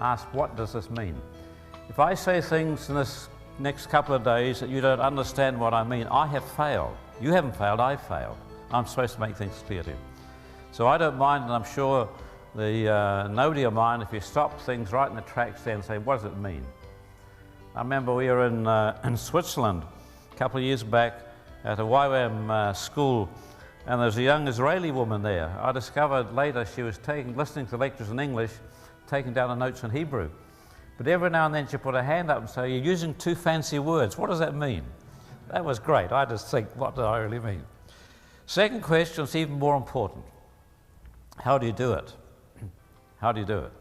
ask, what does this mean? If I say things in this next couple of days that you don't understand what I mean, I have failed. You haven't failed, I've failed. I'm supposed to make things clear to you. So I don't mind, and I'm sure nobody will mind if you stop things right in the tracks there and say, what does it mean? I remember we were in Switzerland a couple of years back at a YWAM school, and there was a young Israeli woman there. I discovered later she was listening to lectures in English, taking down the notes in Hebrew. But every now and then she put her hand up and say, you're using too fancy words. What does that mean? That was great. I just think, what do I really mean? Second question is even more important. How do you do it? How do you do it?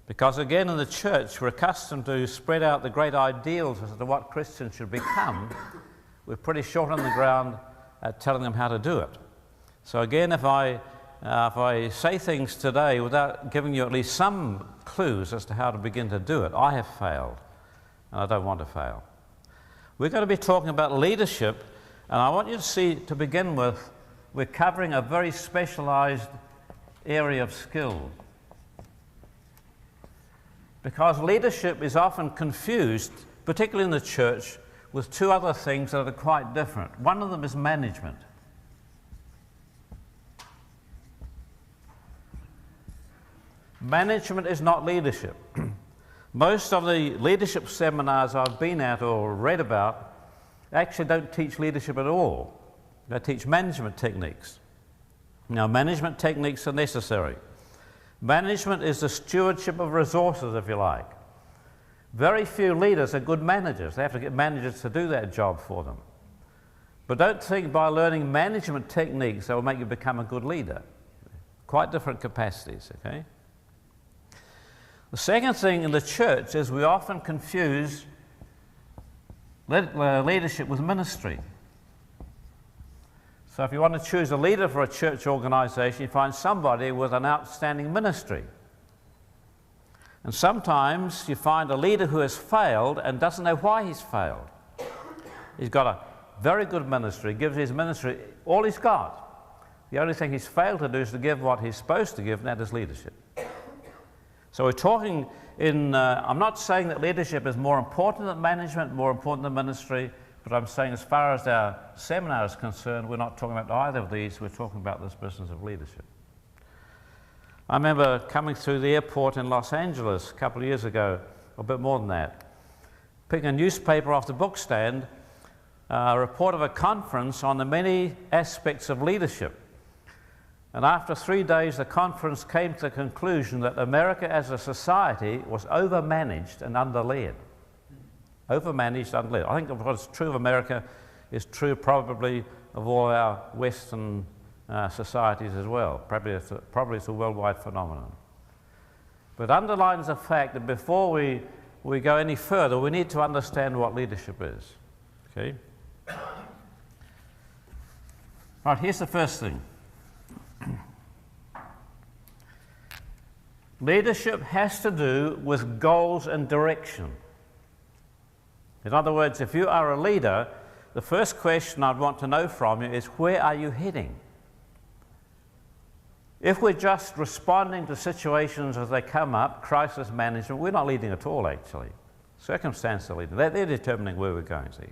Because again, in the church, we're accustomed to spread out the great ideals as to what Christians should become. We're pretty short on the ground at telling them how to do it. So again, if I say things today without giving you at least some clues as to how to begin to do it, I have failed, and I don't want to fail. We're going to be talking about leadership, and I want you to see, to begin with, we're covering a very specialized area of skill. Because leadership is often confused, particularly in the church, with two other things that are quite different. One of them is management. Management is not leadership. Most of the leadership seminars I've been at or read about actually don't teach leadership at all. They teach management techniques. Now, management techniques are necessary. Management is the stewardship of resources, if you like. Very few leaders are good managers. They have to get managers to do that job for them. But don't think by learning management techniques that will make you become a good leader. Quite different capacities, okay? The second thing in the church is we often confuse leadership with ministry. So if you want to choose a leader for a church organization, you find somebody with an outstanding ministry. And sometimes you find a leader who has failed and doesn't know why he's failed. He's got a very good ministry, gives his ministry all he's got. The only thing he's failed to do is to give what he's supposed to give, and that is leadership. So we're talking I'm not saying that leadership is more important than management, more important than ministry, but I'm saying as far as our seminar is concerned, we're not talking about either of these, we're talking about this business of leadership. I remember coming through the airport in Los Angeles a couple of years ago, a bit more than that, picking a newspaper off the bookstand, a report of a conference on the many aspects of leadership. And after 3 days, the conference came to the conclusion that America as a society was overmanaged and underled. Overmanaged, underled. I think what's true of America is true probably of all our Western societies as well. Probably it's a worldwide phenomenon. But it underlines the fact that before we go any further, we need to understand what leadership is. Okay? Right, here's the first thing. Leadership has to do with goals and direction. In other words, if you are a leader, the first question I'd want to know from you is, where are you heading? If we're just responding to situations as they come up, crisis management, we're not leading at all, actually. Circumstances are leading. They're determining where we're going, see.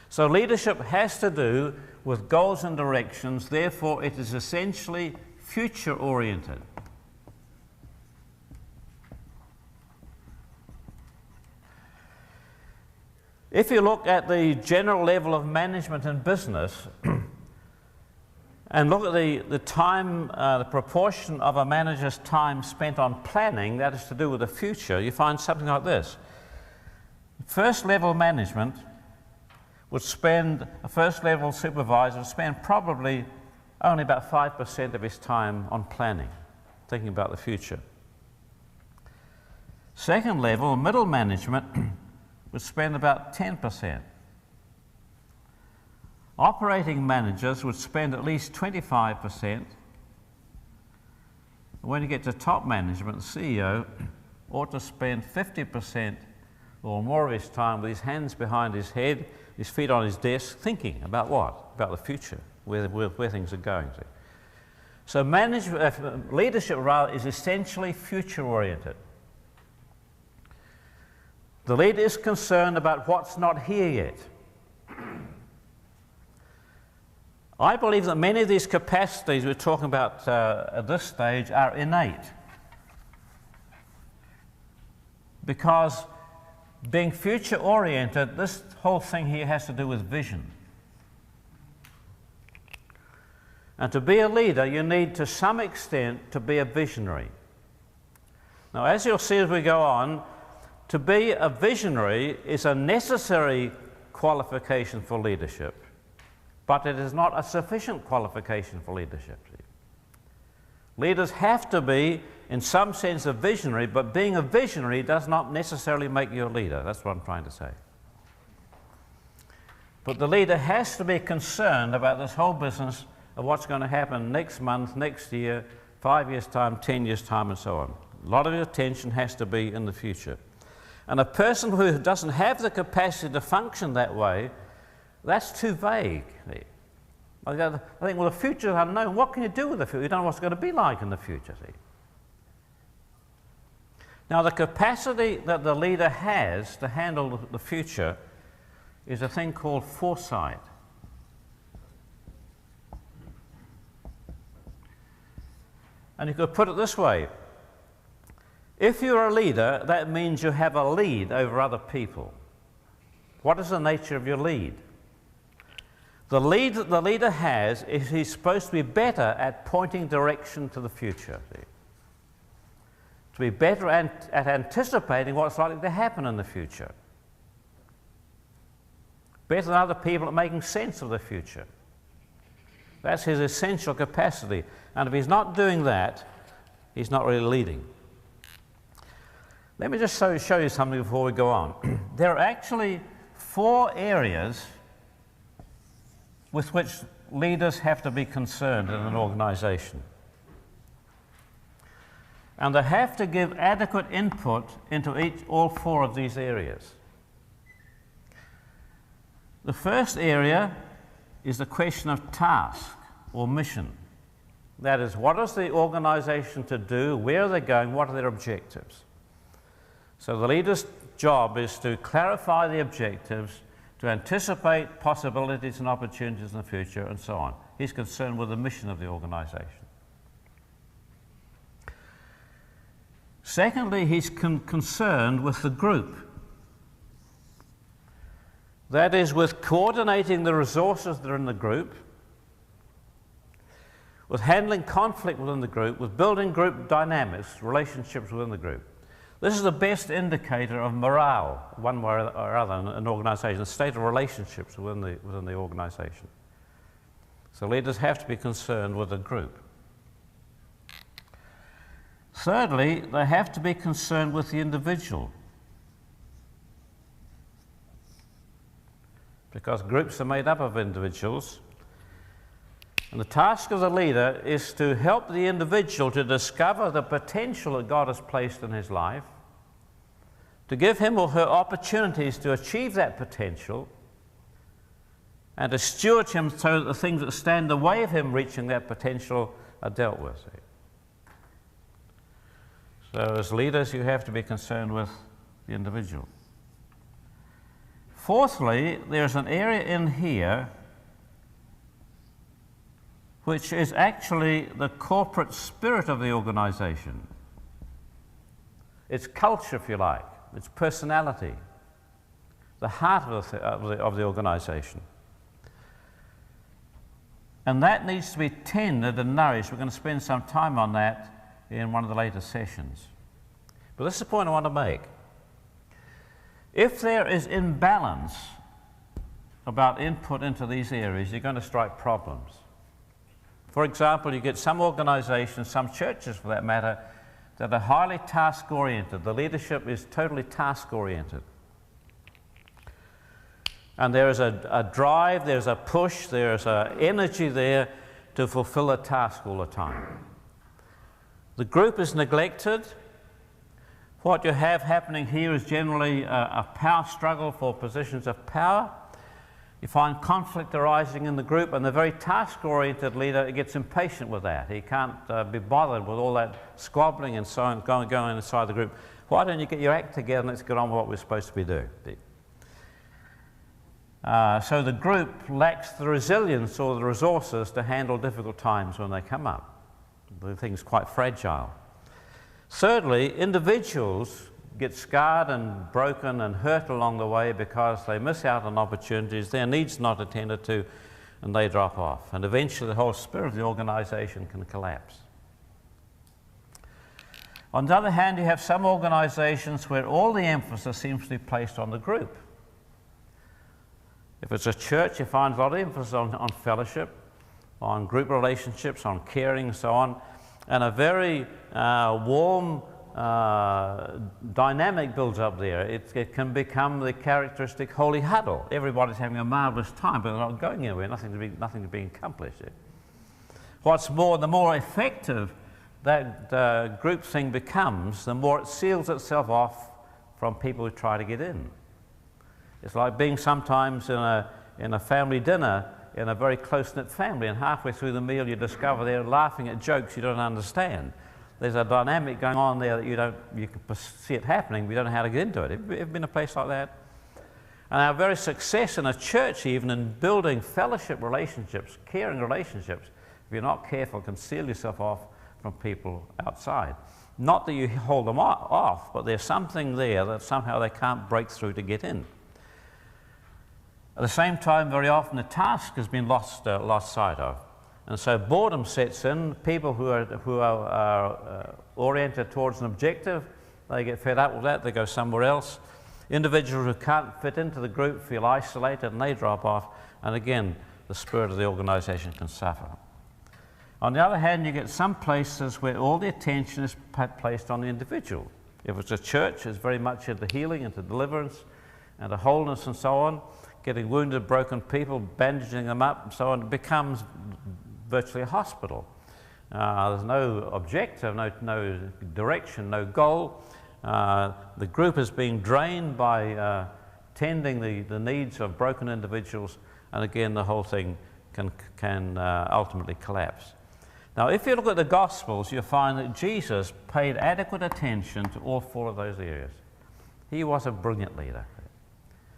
So leadership has to do with goals and directions, therefore it is essentially future-oriented. If you look at the general level of management in business and look at the time, the proportion of a manager's time spent on planning, that is to do with the future, you find something like this. First level management would spend, a first level supervisor would spend probably only about 5% of his time on planning, thinking about the future. Second level, middle management, would spend about 10%. Operating managers would spend at least 25%. When you get to top management, the CEO ought to spend 50% or more of his time with his hands behind his head, his feet on his desk, thinking about what? About the future, where things are going to. So leadership rather is essentially future-oriented. The leader is concerned about what's not here yet. I believe that many of these capacities we're talking about at this stage are innate. Because being future-oriented, this whole thing here has to do with vision. And to be a leader, you need to some extent to be a visionary. Now, as you'll see as we go on, to be a visionary is a necessary qualification for leadership, but it is not a sufficient qualification for leadership. Leaders have to be, in some sense, a visionary, but being a visionary does not necessarily make you a leader. That's what I'm trying to say. But the leader has to be concerned about this whole business of what's going to happen next month, next year, 5 years' time, 10 years' time, and so on. A lot of your attention has to be in the future. And a person who doesn't have the capacity to function that way, that's too vague. I think, well, the future is unknown. What can you do with the future? You don't know what's going to be like in the future. See? Now, the capacity that the leader has to handle the future is a thing called foresight. And you could put it this way. If you're a leader, that means you have a lead over other people. What is the nature of your lead? The lead that the leader has is he's supposed to be better at pointing direction to the future. See? To be better at anticipating what's likely to happen in the future. Better than other people at making sense of the future. That's his essential capacity. And if he's not doing that, he's not really leading. Let me just show you something before we go on. There are actually 4 areas with which leaders have to be concerned in an organization. And they have to give adequate input into all 4 of these areas. The first area is the question of task or mission. That is, what is the organization to do, where are they going, what are their objectives? So the leader's job is to clarify the objectives, to anticipate possibilities and opportunities in the future, and so on. He's concerned with the mission of the organization. Secondly, he's concerned with the group. That is, with coordinating the resources that are in the group, with handling conflict within the group, with building group dynamics, relationships within the group. This is the best indicator of morale, one way or other, in an organization, the state of relationships within the organization. So leaders have to be concerned with the group. Thirdly, they have to be concerned with the individual. Because groups are made up of individuals. And the task of the leader is to help the individual to discover the potential that God has placed in his life, to give him or her opportunities to achieve that potential, and to steward him so that the things that stand in the way of him reaching that potential are dealt with. So as leaders, you have to be concerned with the individual. Fourthly, there's an area in here which is actually the corporate spirit of the organization. Its culture, if you like, its personality, the heart of the organization. And that needs to be tended and nourished. We're going to spend some time on that in one of the later sessions. But this is the point I want to make. If there is imbalance about input into these areas, you're going to strike problems. For example, you get some organizations, some churches for that matter, that are highly task-oriented. The leadership is totally task-oriented. And there is a drive, there's a push, there's an energy there to fulfill a task all the time. The group is neglected. What you have happening here is generally a power struggle for positions of power. You find conflict arising in the group, and the very task-oriented leader gets impatient with that. He can't be bothered with all that squabbling and so on going inside the group. Why don't you get your act together and let's get on with what we're supposed to be doing? So the group lacks the resilience or the resources to handle difficult times when they come up. The thing's quite fragile. Thirdly, individuals get scarred and broken and hurt along the way because they miss out on opportunities, their needs not attended to, and they drop off. And eventually the whole spirit of the organization can collapse. On the other hand, you have some organizations where all the emphasis seems to be placed on the group. If it's a church, you find a lot of emphasis on fellowship, on group relationships, on caring and so on, and a very warm dynamic builds up there. It can become the characteristic holy huddle. Everybody's having a marvelous time, but they're not going anywhere, nothing to be accomplished. What's more, the more effective that group thing becomes, the more it seals itself off from people who try to get in. It's like being sometimes in a family dinner in a very close-knit family, and halfway through the meal you discover they're laughing at jokes you don't understand. There's a dynamic going on there that you can see it happening, but you don't know how to get into it. Have you ever been in a place like that? And our very success in a church, even in building fellowship relationships, caring relationships, if you're not careful, can seal yourself off from people outside. Not that you hold them off, but there's something there that somehow they can't break through to get in. At the same time, very often the task has been lost sight of. And so boredom sets in. People who are oriented towards an objective, they get fed up with that, they go somewhere else. Individuals who can't fit into the group feel isolated and they drop off, and again, the spirit of the organization can suffer. On the other hand, you get some places where all the attention is placed on the individual. If it's a church, it's very much into healing, into deliverance, and wholeness and so on, getting wounded, broken people, bandaging them up and so on. It becomes virtually a hospital. There's no objective, no direction, no goal. The group is being drained by tending the needs of broken individuals, and again the whole thing can ultimately collapse. Now if you look at the Gospels, you'll find that Jesus paid adequate attention to all four of those areas. He was a brilliant leader.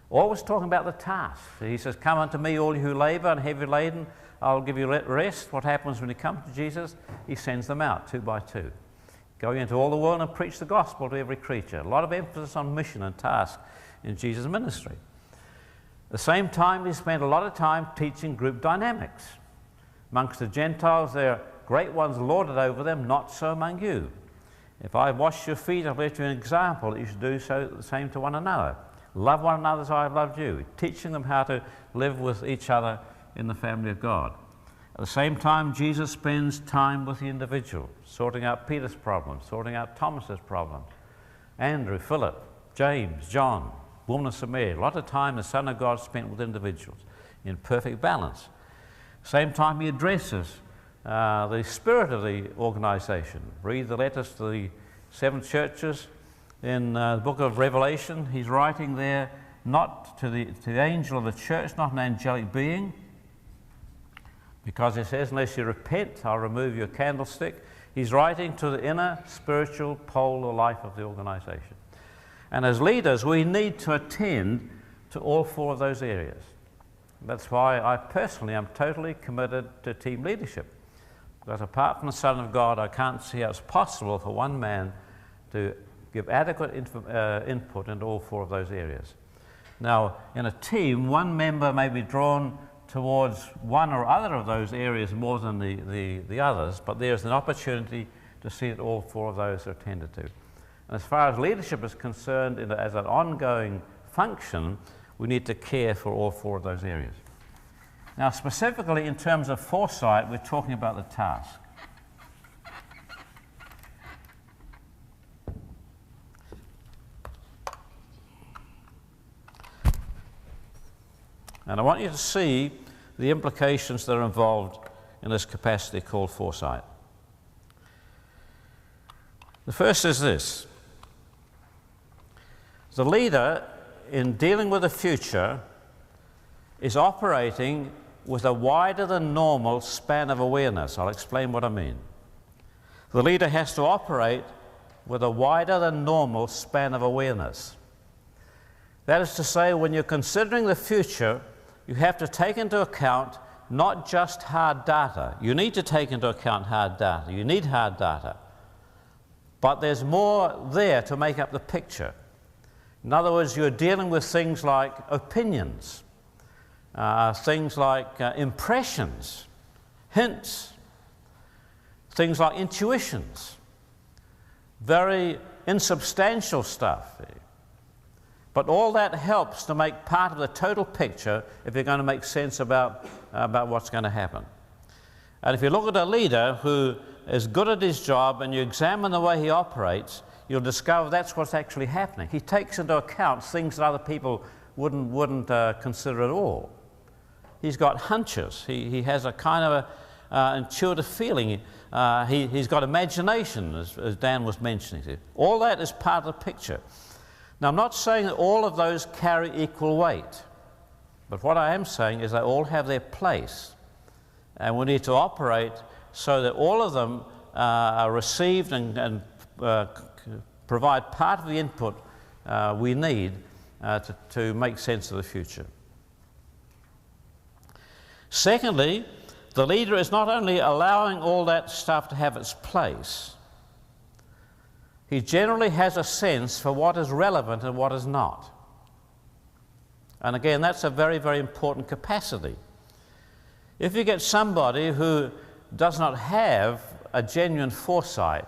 Always talking about the task. He says, "Come unto me, all you who labor and heavy laden, I'll give you rest." What happens when you come to Jesus? He sends them out, 2 by 2. Go into all the world and preach the gospel to every creature. A lot of emphasis on mission and task in Jesus' ministry. At the same time, he spent a lot of time teaching group dynamics. Amongst the Gentiles, their great ones lorded over them, not so among you. If I wash your feet, I've left you an example that you should do so the same to one another. Love one another as I have loved you, teaching them how to live with each other in the family of God. At the same time, Jesus spends time with the individual, sorting out Peter's problems, sorting out Thomas's problems, Andrew, Philip, James, John, woman of Samaria. A lot of time the Son of God spent with individuals in perfect balance. Same time he addresses the spirit of the organization. Read the letters to the 7 churches. In the book of Revelation, he's writing there not to the angel of the church, not an angelic being, because he says, unless you repent, I'll remove your candlestick. He's writing to the inner spiritual pole of life of the organization. And as leaders, we need to attend to all 4 of those areas. That's why I personally am totally committed to team leadership. Because apart from the Son of God, I can't see how it's possible for one man to give adequate input into all 4 of those areas. Now, in a team, one member may be drawn towards one or other of those areas more than the others, but there's an opportunity to see that all 4 of those are attended to. And as far as leadership is concerned, as an ongoing function, we need to care for all 4 of those areas. Now, specifically in terms of foresight, we're talking about the task. And I want you to see the implications that are involved in this capacity called foresight. The first is this. The leader, in dealing with the future, is operating with a wider than normal span of awareness. I'll explain what I mean. The leader has to operate with a wider than normal span of awareness. That is to say, when you're considering the future, you have to take into account not just hard data. You need to take into account hard data. You need hard data. But there's more there to make up the picture. In other words, you're dealing with things like opinions, things like impressions, hints, things like intuitions, very insubstantial stuff. But all that helps to make part of the total picture if you're going to make sense about what's going to happen. And if you look at a leader who is good at his job and you examine the way he operates, you'll discover that's what's actually happening. He takes into account things that other people wouldn't consider at all. He's got hunches. He has a kind of intuitive feeling. He's got imagination, as Dan was mentioning. All that is part of the picture. Now, I'm not saying that all of those carry equal weight, but what I am saying is they all have their place, and we need to operate so that all of them are received and provide part of the input we need to make sense of the future. Secondly, the leader is not only allowing all that stuff to have its place, he generally has a sense for what is relevant and what is not. And again, that's a very, very important capacity. If you get somebody who does not have a genuine foresight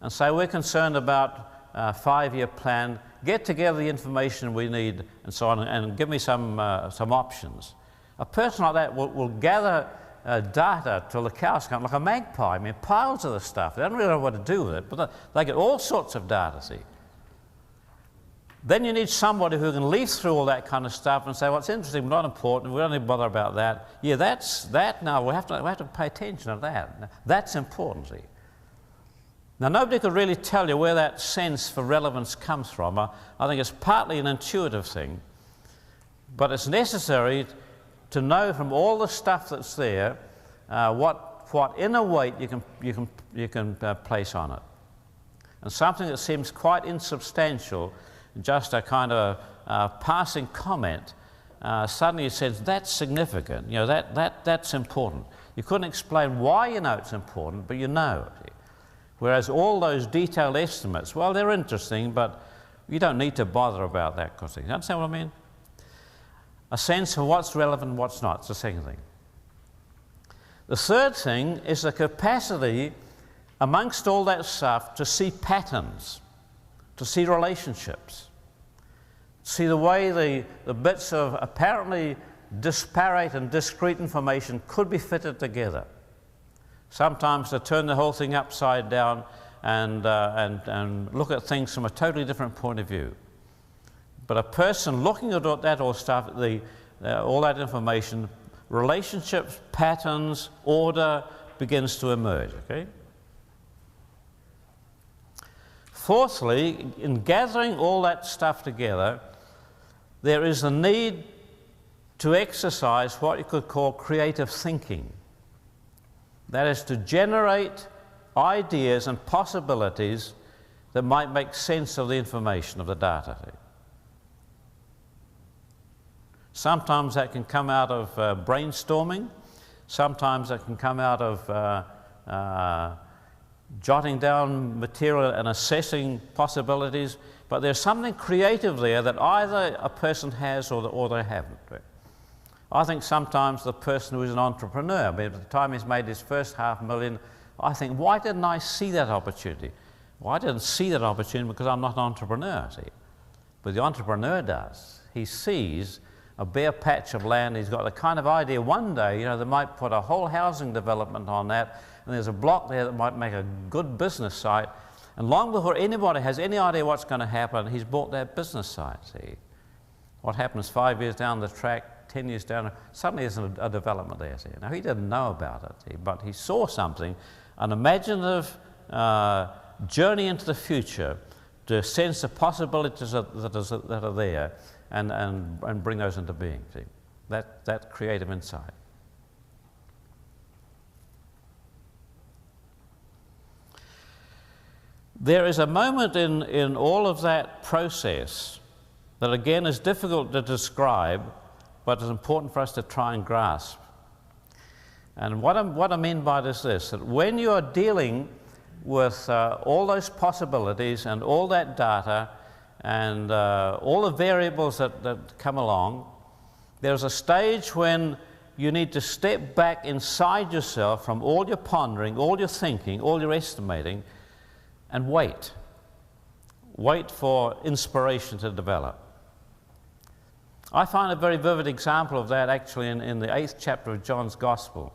and say, we're concerned about a 5-year plan, get together the information we need and so on, and give me some options. A person like that will gather data till the cows come, like a magpie. I mean, piles of the stuff. They don't really know what to do with it, but they get all sorts of data, see. Then you need somebody who can leaf through all that kind of stuff and say, well, it's interesting, but not important, we don't need to bother about that. Yeah, now we have to pay attention to that. Now, that's important, see. Now, nobody could really tell you where that sense for relevance comes from. I think it's partly an intuitive thing, but it's necessary to know from all the stuff that's there what inner weight you can place on it. And something that seems quite insubstantial, just a kind of passing comment, suddenly you says that's significant. You know, that's important. You couldn't explain why you know it's important, but you know it. Whereas all those detailed estimates, well, they're interesting, but you don't need to bother about that kind of thing. You understand what I mean? A sense of what's relevant and what's not. It's the second thing. The third thing is the capacity amongst all that stuff to see patterns, to see relationships, see the way the bits of apparently disparate and discrete information could be fitted together. Sometimes to turn the whole thing upside down and look at things from a totally different point of view. But a person looking at that all stuff, all that information, relationships, patterns, order begins to emerge, okay? Fourthly, in gathering all that stuff together, there is a need to exercise what you could call creative thinking. That is to generate ideas and possibilities that might make sense of the information, of the data. Sometimes that can come out of brainstorming. Sometimes that can come out of jotting down material and assessing possibilities. But there's something creative there that either a person has or they haven't. I think sometimes the person who is an entrepreneur, I mean, at the time he's made his first $500,000, I think, why didn't I see that opportunity? Well, I didn't see that opportunity because I'm not an entrepreneur, see. But the entrepreneur does. He sees a bare patch of land. He's got the kind of idea one day, you know, they might put a whole housing development on that, and there's a block there that might make a good business site. And long before anybody has any idea what's going to happen, he's bought that business site, see. What happens 5 years down the track, 10 years down, suddenly there's a development there, see. Now, he didn't know about it, see, but he saw something, an imaginative journey into the future to sense the possibilities that are there and bring those into being, see. that creative insight. There is a moment in all of that process that again is difficult to describe, but is important for us to try and grasp. And what I mean by this is that when you are dealing with all those possibilities and all that data and all the variables that come along, there's a stage when you need to step back inside yourself from all your pondering, all your thinking, all your estimating, and wait. Wait for inspiration to develop. I find a very vivid example of that actually in the 8th chapter of John's Gospel.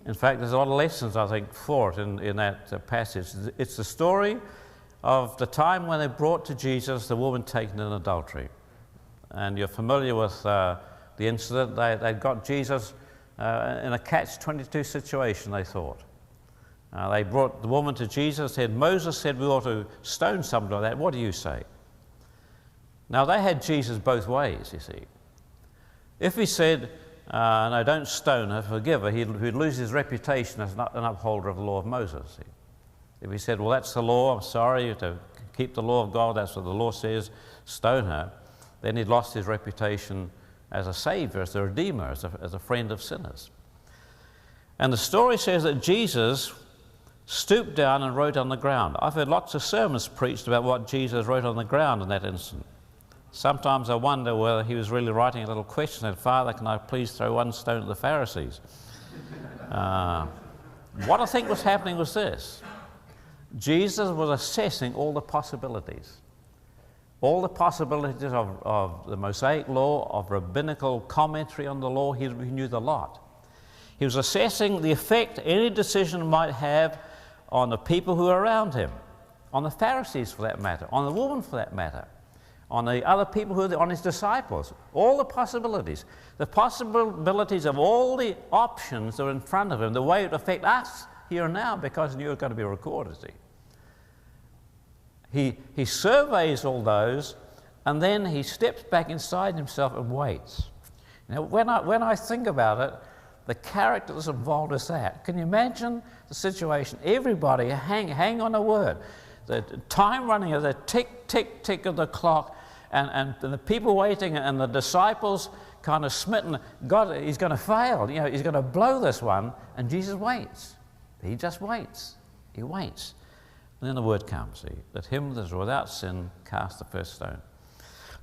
In fact, there's a lot of lessons, I think, for it in that passage. It's the story of the time when they brought to Jesus the woman taken in adultery. And you're familiar with the incident. They got Jesus in a catch-22 situation, they thought. They brought the woman to Jesus, said, Moses said we ought to stone somebody like that. What do you say? Now, they had Jesus both ways, you see. If he said, no, don't stone her, forgive her, he'd lose his reputation as an upholder of the law of Moses. See? If he said, well, that's the law, I'm sorry, to keep the law of God, that's what the law says, stone her, then he'd lost his reputation as a savior, as a redeemer, as a friend of sinners. And the story says that Jesus stooped down and wrote on the ground. I've heard lots of sermons preached about what Jesus wrote on the ground in that instant. Sometimes I wonder whether he was really writing a little question and said, Father, can I please throw one stone at the Pharisees? What I think was happening was this. Jesus was assessing all the possibilities. All the possibilities of the Mosaic law, of rabbinical commentary on the law, he knew the lot. He was assessing the effect any decision might have on the people who are around him, on the Pharisees for that matter, on the woman for that matter, on the other people who are on his disciples, all the possibilities of all the options that are in front of him, the way it would affect us here and now, because he knew it was going to be recorded. He surveys all those, and then he steps back inside himself and waits. Now, when I think about it, the character that's involved is that. Can you imagine the situation? Everybody hang on a word. The time running of the tick, tick, tick of the clock, and the people waiting, and the disciples kind of smitten. God, he's going to fail. You know, he's going to blow this one. And Jesus waits. He just waits. He waits. And then the word comes, see, that him that is without sin cast the first stone.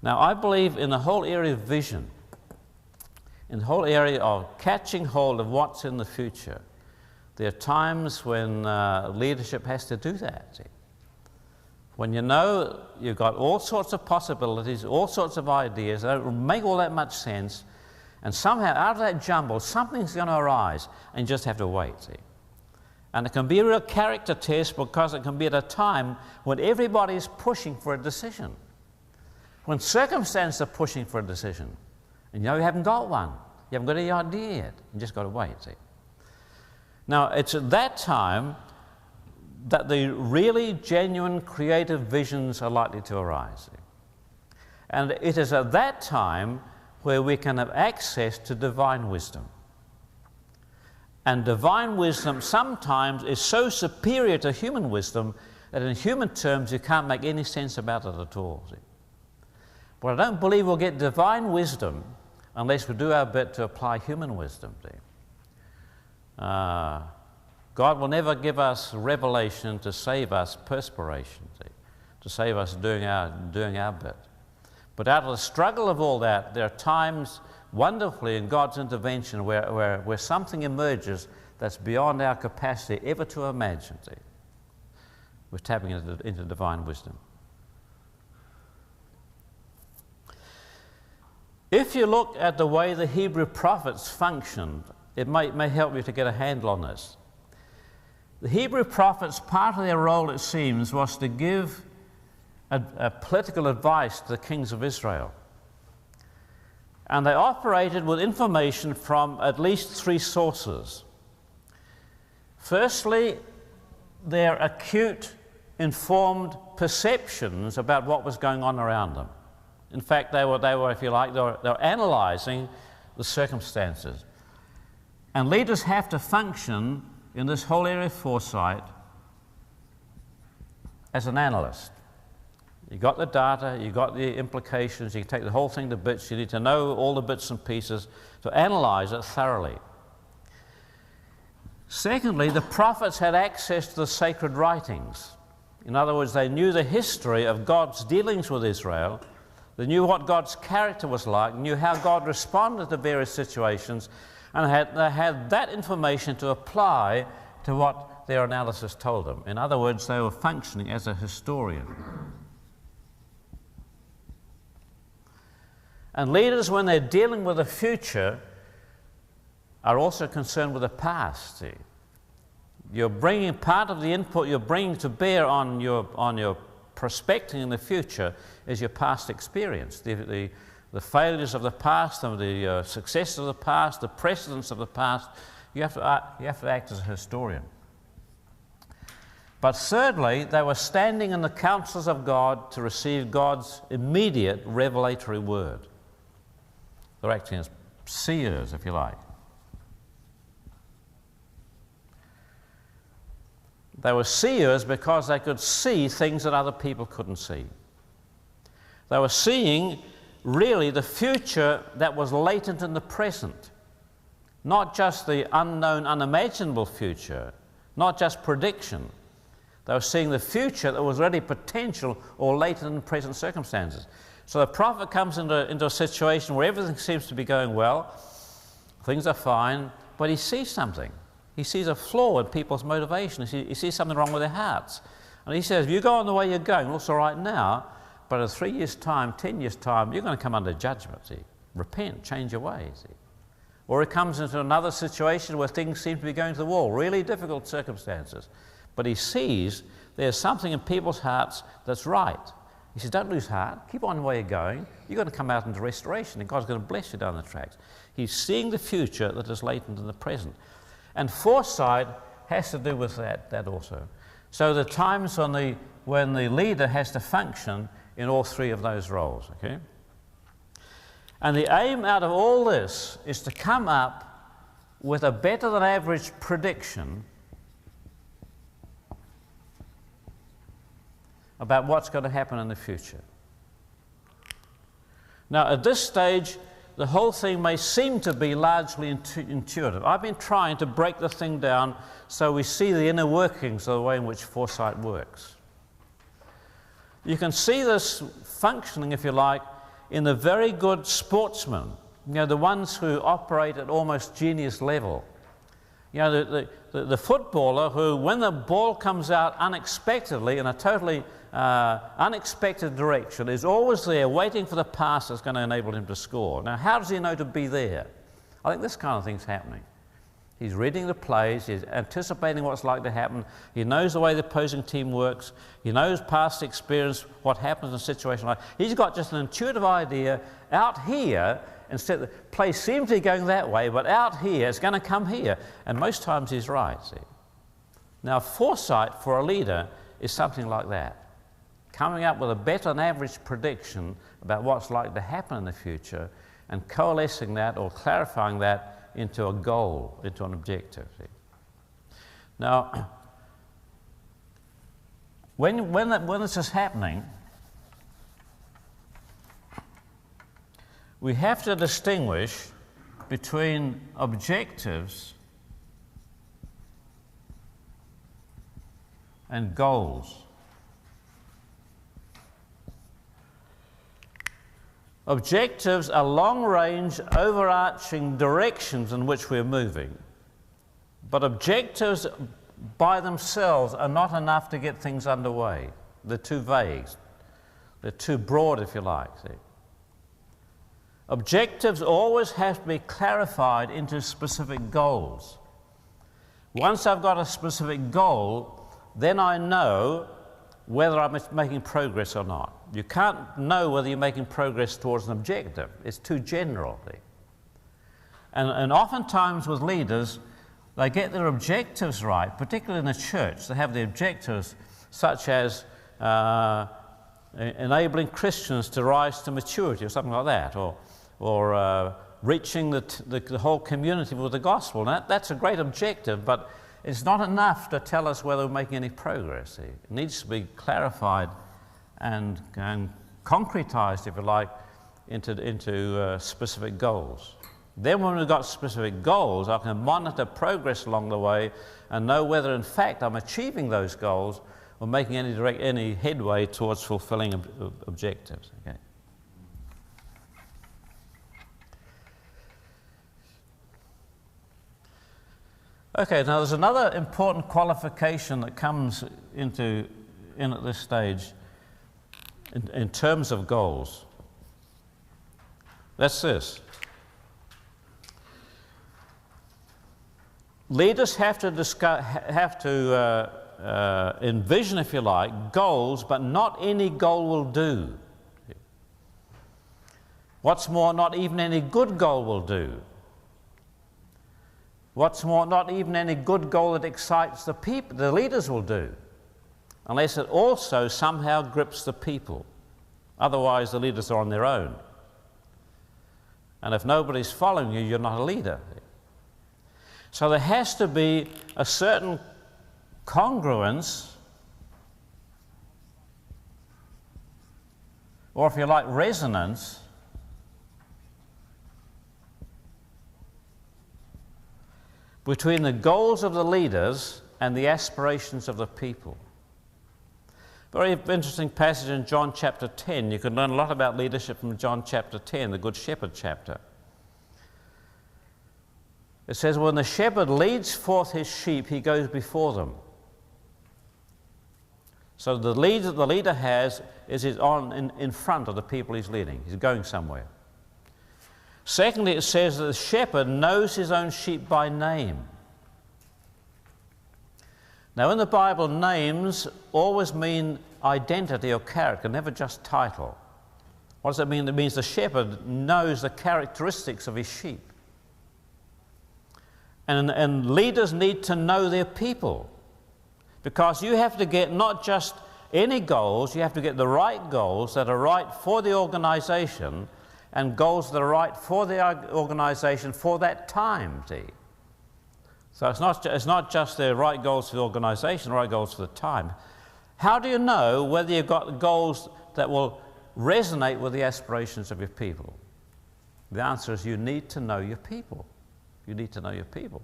Now, I believe in the whole area of vision, in the whole area of catching hold of what's in the future, there are times when leadership has to do that. See? When you know you've got all sorts of possibilities, all sorts of ideas, that don't make all that much sense, and somehow out of that jumble, something's going to arise, and you just have to wait. See? And it can be a real character test because it can be at a time when everybody's pushing for a decision. When circumstances are pushing for a decision, and you know you haven't got one, you haven't got any idea yet, you just got to wait. See? Now, it's at that time that the really genuine creative visions are likely to arise. See? And it is at that time where we can have access to divine wisdom. And divine wisdom sometimes is so superior to human wisdom that in human terms you can't make any sense about it at all. See? But I don't believe we'll get divine wisdom unless we do our bit to apply human wisdom. See? God will never give us revelation to save us perspiration, see? To save us doing our bit. But out of the struggle of all that, there are times wonderfully in God's intervention where something emerges that's beyond our capacity ever to imagine. See? We're tapping into divine wisdom. If you look at the way the Hebrew prophets functioned, it may help you to get a handle on this. The Hebrew prophets, part of their role, it seems, was to give a political advice to the kings of Israel. And they operated with information from at least three sources. Firstly, their acute, informed perceptions about what was going on around them. In fact, they were, if you like, they were analysing the circumstances. And leaders have to function in this whole area of foresight as an analyst. You got the data, you got the implications, you can take the whole thing to bits, you need to know all the bits and pieces to analyse it thoroughly. Secondly, the prophets had access to the sacred writings. In other words, they knew the history of God's dealings with Israel, they knew what God's character was like, knew how God responded to various situations, and they had that information to apply to what their analysis told them. In other words, they were functioning as a historian. And leaders, when they're dealing with the future, are also concerned with the past. See? You're bringing part of the input you're bringing to bear on your prospecting in the future is your past experience, the failures of the past, and the successes of the past, the precedents of the past. You have to act as a historian. But thirdly, they were standing in the counsels of God to receive God's immediate revelatory word. They're acting as seers, if you like. They were seers because they could see things that other people couldn't see. They were seeing really the future that was latent in the present, not just the unknown, unimaginable future, not just prediction. They were seeing the future that was already potential or latent in present circumstances. So the prophet comes into a situation where everything seems to be going well, things are fine, but he sees something. He sees a flaw in people's motivation. He sees something wrong with their hearts. And he says, if you go on the way you're going, it looks all right now, but in 3 years' time, 10 years' time, you're going to come under judgment. See? Repent, change your ways. See? Or he comes into another situation where things seem to be going to the wall, really difficult circumstances. But he sees there's something in people's hearts that's right. He says, don't lose heart, keep on the way you're going. You're going to come out into restoration, and God's going to bless you down the tracks. He's seeing the future that is latent in the present. And foresight has to do with that also. So the times when the leader has to function in all three of those roles, okay? And the aim out of all this is to come up with a better than average prediction about what's going to happen in the future. Now, at this stage, the whole thing may seem to be largely intuitive. I've been trying to break the thing down so we see the inner workings of the way in which foresight works. You can see this functioning, if you like, in the very good sportsmen, you know, the ones who operate at almost genius level. You know, the footballer who, when the ball comes out unexpectedly in a totally unexpected direction, is always there waiting for the pass that's going to enable him to score. Now, how does he know to be there? I think this kind of thing's happening. He's reading the plays, he's anticipating what's likely to happen, he knows the way the opposing team works, he knows past experience, what happens in a situation like that. He's got just an intuitive idea out here. Instead, the play seems to be going that way, but out here, it's going to come here. And most times he's right, see. Now, foresight for a leader is something like that. Coming up with a better than average prediction about what's likely to happen in the future and coalescing that or clarifying that into a goal, into an objective. See. Now, when this is happening, we have to distinguish between objectives and goals. Objectives are long-range, overarching directions in which we're moving. But objectives by themselves are not enough to get things underway. They're too vague. They're too broad, if you like. See? Objectives always have to be clarified into specific goals. Once I've got a specific goal, then I know whether I'm making progress or not. You can't know whether you're making progress towards an objective. It's too general. And oftentimes with leaders, they get their objectives right, particularly in the church. They have the objectives such as enabling Christians to rise to maturity or something like that, or reaching the whole community with the gospel. Now, that's a great objective, but it's not enough to tell us whether we're making any progress. It needs to be clarified and concretized, if you like, into specific goals. Then when we've got specific goals, I can monitor progress along the way and know whether in fact I'm achieving those goals or making any headway towards fulfilling objectives. Okay. Okay, now there's another important qualification that comes in at this stage in terms of goals. That's this. Leaders have to envision, if you like, goals, but not any goal will do. What's more, not even any good goal will do. What's more, not even any good goal that excites the people, the leaders will do, unless it also somehow grips the people. Otherwise, the leaders are on their own. And if nobody's following you, you're not a leader. So there has to be a certain congruence, or if you like, resonance, between the goals of the leaders and the aspirations of the people. Very interesting passage in John chapter 10. You can learn a lot about leadership from John chapter 10, the Good Shepherd chapter. It says, when the shepherd leads forth his sheep, he goes before them. So the lead that the leader has is he's in front of the people he's leading. He's going somewhere. Secondly, it says that the shepherd knows his own sheep by name. Now, in the Bible, names always mean identity or character, never just title. What does it mean? It means the shepherd knows the characteristics of his sheep. And leaders need to know their people, because you have to get not just any goals, you have to get the right goals that are right for the organization and goals that are right for the organization for that time, see. So it's not just the right goals for the organization, the right goals for the time. How do you know whether you've got goals that will resonate with the aspirations of your people? The answer is you need to know your people. You need to know your people.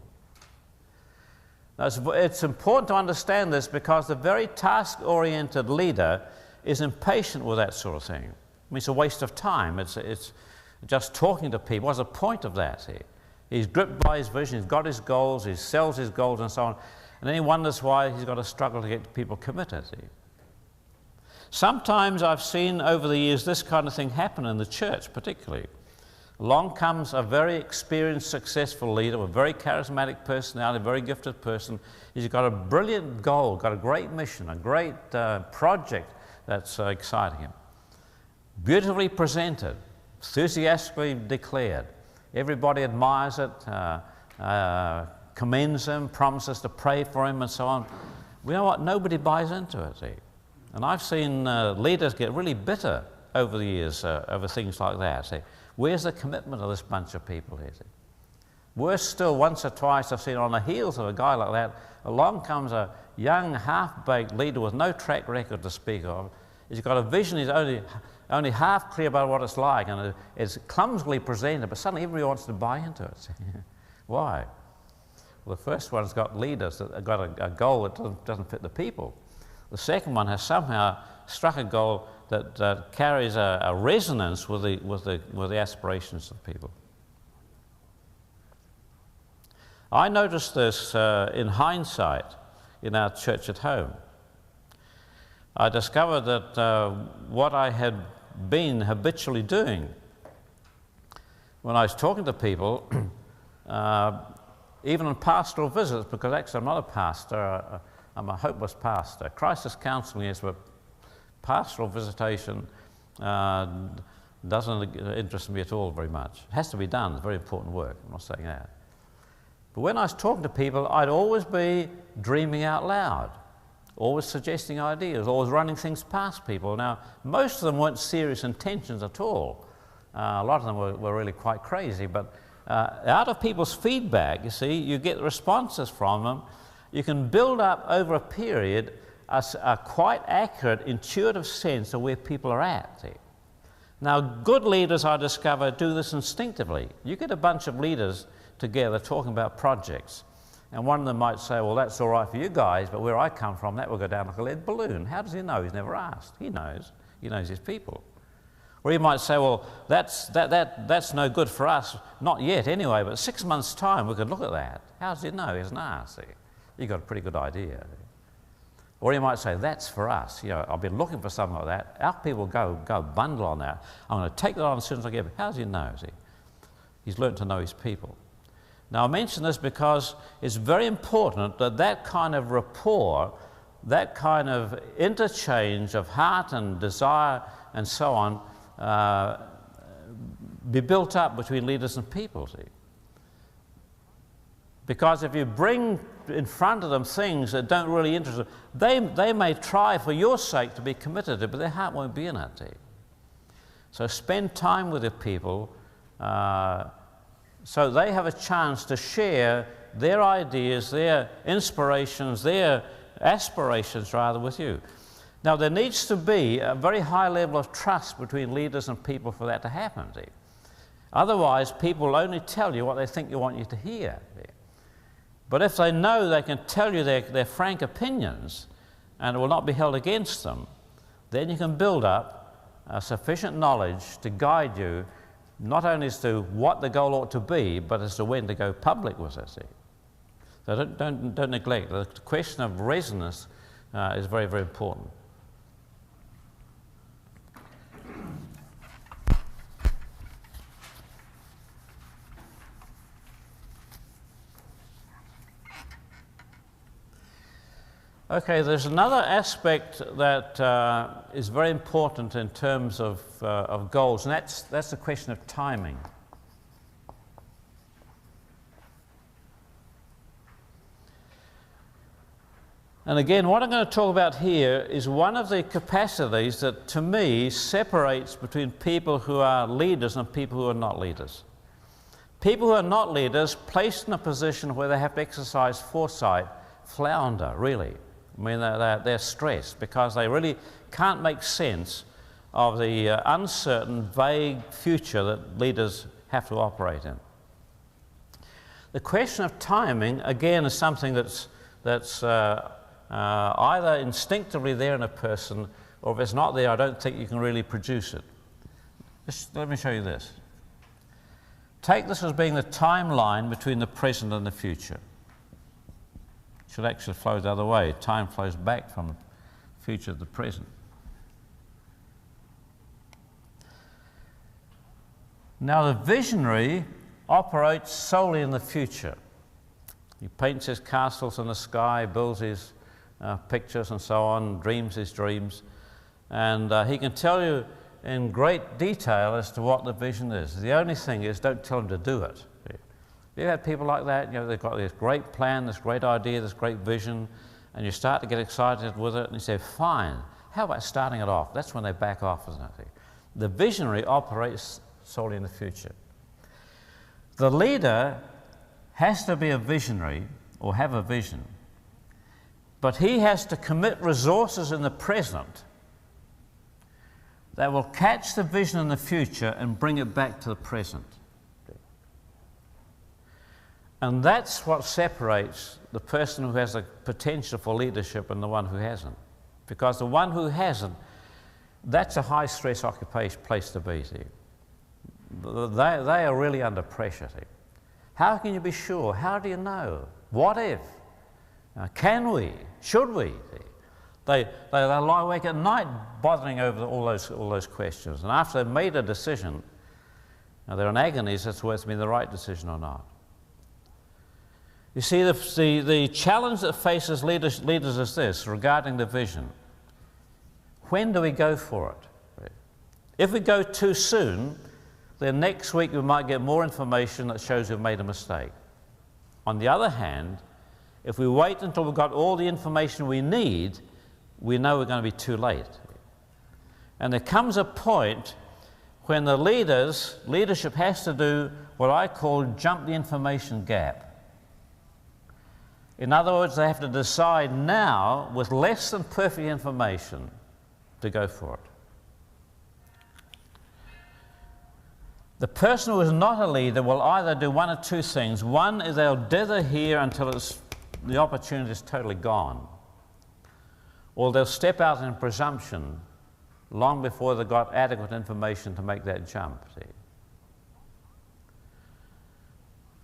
Now, it's important to understand this, because the very task-oriented leader is impatient with that sort of thing. I mean, it's a waste of time. It's just talking to people. What's the point of that? He's gripped by his vision, he's got his goals, he sells his goals and so on, and then he wonders why he's got to struggle to get people committed. Sometimes I've seen over the years this kind of thing happen in the church particularly. Along comes a very experienced, successful leader with very charismatic personality, a very gifted person. He's got a brilliant goal, got a great mission, a great project that's exciting him. Beautifully presented, enthusiastically declared. Everybody admires it, commends him, promises to pray for him and so on. You know what? Nobody buys into it. See? And I've seen leaders get really bitter over the years over things like that. See? Where's the commitment of this bunch of people here? See? Worse still, once or twice I've seen on the heels of a guy like that, along comes a young, half-baked leader with no track record to speak of. He's got a vision, he's only half clear about what it's like, and it's clumsily presented, but suddenly everybody wants to buy into it. Why? Well, the first one's got leaders that have got a goal that doesn't fit the people. The second one has somehow struck a goal that carries a resonance with the aspirations of people. I noticed this in hindsight in our church at home. I discovered that what I had been habitually doing when I was talking to people, even on pastoral visits, because actually I'm not a pastor, I'm a hopeless pastor. Crisis counseling is, but pastoral visitation doesn't interest me at all very much. It has to be done, it's very important work, I'm not saying that. But when I was talking to people, I'd always be dreaming out loud. always suggesting ideas, always running things past people. Now, most of them weren't serious intentions at all. A lot of them were really quite crazy, but out of people's feedback, you see, you get responses from them. You can build up over a period a quite accurate, intuitive sense of where people are at. See? Now, good leaders, I discover, do this instinctively. You get a bunch of leaders together talking about projects, and one of them might say, well, that's all right for you guys, but where I come from, that will go down like a lead balloon. How does he know? He's never asked. He knows. He knows his people. Or he might say, well, that's no good for us, not yet anyway, but 6 months' time we could look at that. How does he know? He hasn't asked. See? You've got a pretty good idea. Or he might say, that's for us. You know, I've been looking for something like that. Our people go bundle on that. I'm going to take that on as soon as I get it. How does he know? See? He's learned to know his people. Now, I mention this because it's very important that that kind of rapport, that kind of interchange of heart and desire and so on, be built up between leaders and people. See? Because if you bring in front of them things that don't really interest them, they may try for your sake to be committed to it, but their heart won't be in it. See? So spend time with the people so they have a chance to share their ideas, their inspirations, their aspirations rather with you. Now, there needs to be a very high level of trust between leaders and people for that to happen. See? Otherwise, people will only tell you what they think you want you to hear. See? But if they know they can tell you their frank opinions and it will not be held against them, then you can build up sufficient knowledge to guide you not only as to what the goal ought to be, but as to when to go public with it. See? So don't neglect. The question of resonance is very, very important. Okay, there's another aspect that is very important in terms of goals, and that's the question of timing. And again, what I'm going to talk about here is one of the capacities that, to me, separates between people who are leaders and people who are not leaders. People who are not leaders, placed in a position where they have to exercise foresight, flounder, really. I mean, they're stressed because they really can't make sense of the uncertain, vague future that leaders have to operate in. The question of timing, again, is something that's either instinctively there in a person, or if it's not there, I don't think you can really produce it. Let me show you this. Take this as being the timeline between the present and the future. It should actually flow the other way. Time flows back from the future to the present. Now, the visionary operates solely in the future. He paints his castles in the sky, builds his pictures and so on, dreams his dreams, and he can tell you in great detail as to what the vision is. The only thing is, don't tell him to do it. You've had people like that, you know, they've got this great plan, this great idea, this great vision, and you start to get excited with it, and you say, fine, how about starting it off? That's when they back off, isn't it? The visionary operates solely in the future. The leader has to be a visionary, or have a vision, but he has to commit resources in the present that will catch the vision in the future and bring it back to the present. And that's what separates the person who has the potential for leadership and the one who hasn't. Because the one who hasn't, that's a high-stress occupation place to be. See? They are really under pressure. See? How can you be sure? How do you know? What if? Can we? Should we? See? They lie awake at night bothering over all those questions. And after they've made a decision, they're in agonies as to whether it's been the right decision or not. You see, the challenge that faces leaders is this, regarding the vision. When do we go for it? If we go too soon, then next week we might get more information that shows we've made a mistake. On the other hand, if we wait until we've got all the information we need, we know we're going to be too late. And there comes a point when the leadership has to do what I call jump the information gap. In other words, they have to decide now, with less than perfect information, to go for it. The person who is not a leader will either do one of two things. One is they'll dither here until the opportunity is totally gone. Or they'll step out in presumption long before they've got adequate information to make that jump. See?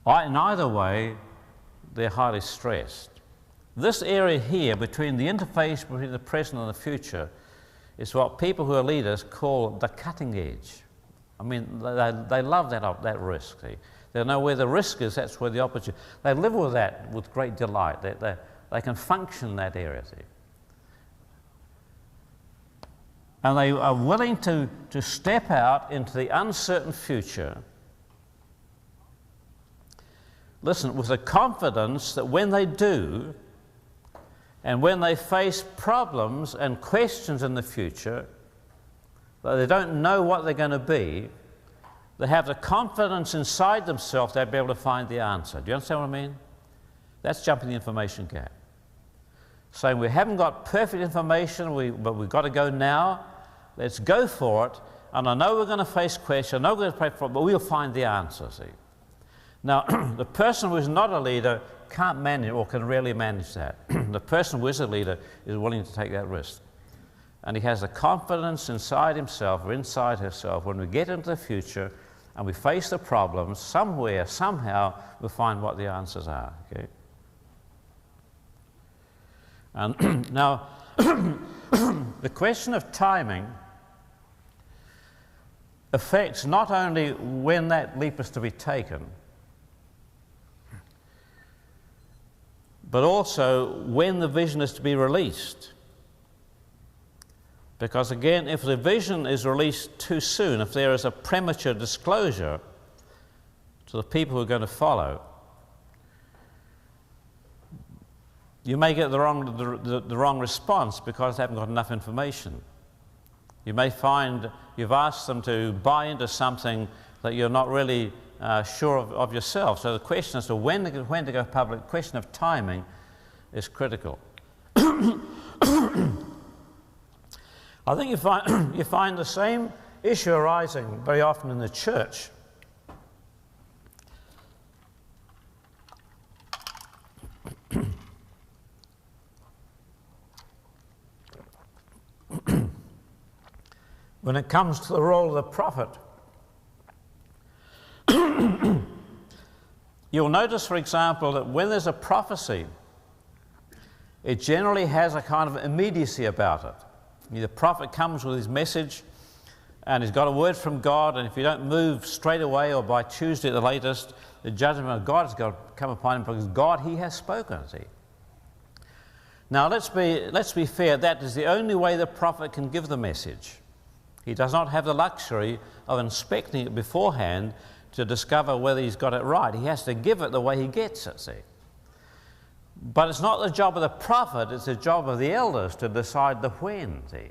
In either way, they're highly stressed. This area here, between the interface between the present and the future, is what people who are leaders call the cutting edge. I mean, they love that risk. See? They know where the risk is, that's where the opportunity. They live with that with great delight. They can function in that area. See? And they are willing to step out into the uncertain future, listen, with the confidence that when they do, and when they face problems and questions in the future, that they don't know what they're going to be, they have the confidence inside themselves they'll be able to find the answer. Do you understand what I mean? That's jumping the information gap. Saying we haven't got perfect information, but we've got to go now. Let's go for it. And I know we're going to face questions, I know we're going to pray for it, but we'll find the answer, see. Now, the person who is not a leader can't manage or can rarely manage that. The person who is a leader is willing to take that risk. And he has the confidence inside himself or inside herself when we get into the future and we face the problems, somewhere, somehow, we'll find what the answers are. Okay? And now, the question of timing affects not only when that leap is to be taken, but also when the vision is to be released. Because again, if the vision is released too soon, if there is a premature disclosure to the people who are going to follow, you may get the wrong response because they haven't got enough information. You may find you've asked them to buy into something that you're not really sure of yourself. So the question as to when to go public, the question of timing is critical. I think you find the same issue arising very often in the church. When it comes to the role of the prophet. You'll notice, for example, that when there's a prophecy, it generally has a kind of immediacy about it. The prophet comes with his message and he's got a word from God, and if you don't move straight away or by Tuesday at the latest, the judgment of God has got to come upon him because God, he has spoken, see. Now let's be fair, that is the only way the prophet can give the message. He does not have the luxury of inspecting it beforehand to discover whether he's got it right. He has to give it the way he gets it, see. But it's not the job of the prophet, it's the job of the elders to decide the when, see.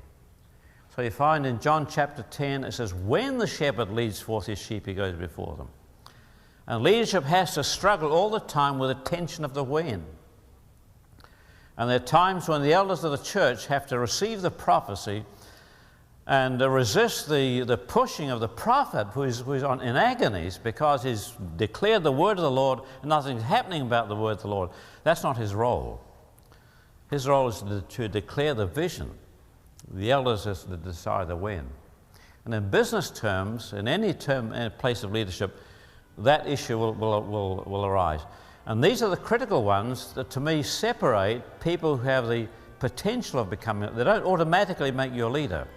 So you find in John chapter 10, it says, when the shepherd leads forth his sheep, he goes before them. And leadership has to struggle all the time with the tension of the when. And there are times when the elders of the church have to receive the prophecy and resist the pushing of the prophet who's in agonies because he's declared the word of the Lord and nothing's happening about the word of the Lord. That's not his role. His role is to declare the vision. The elders is to decide the when. And in business terms, in any place of leadership, that issue will arise. And these are the critical ones that, to me, separate people who have the potential of becoming. They don't automatically make you a leader.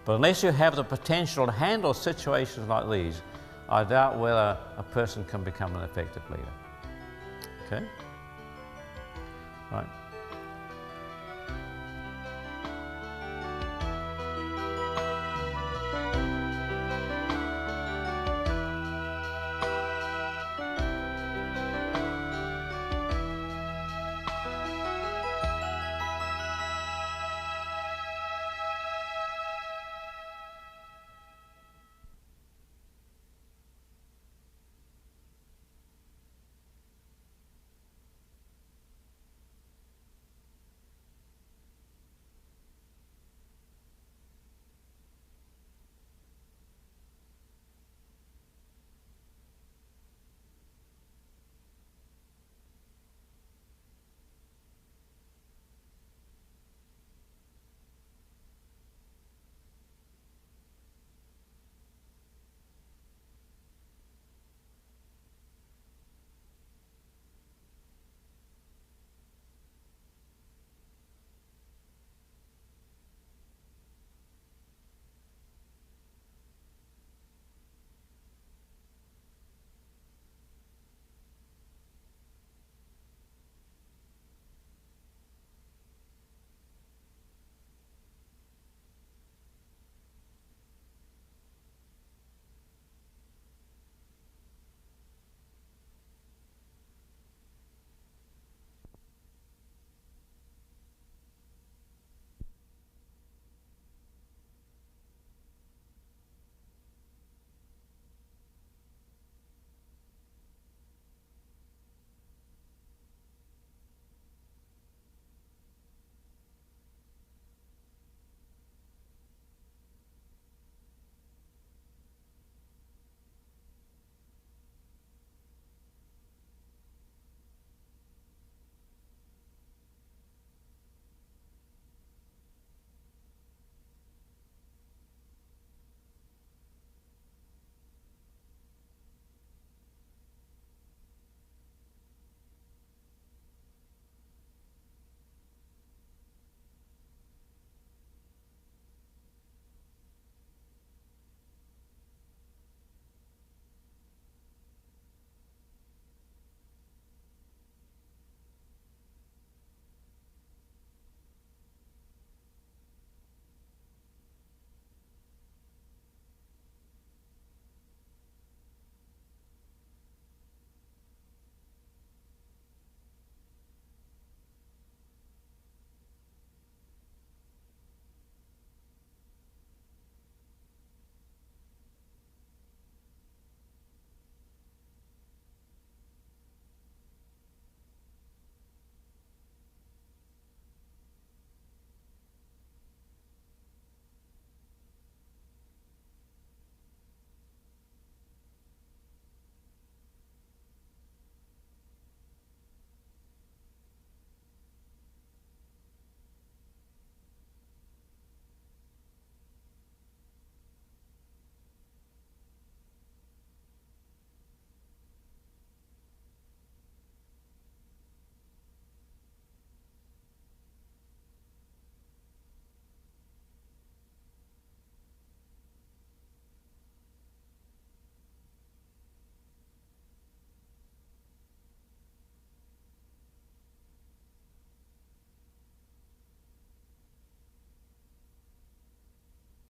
But unless you have the potential to handle situations like these, I doubt whether a person can become an effective leader. Okay? Right.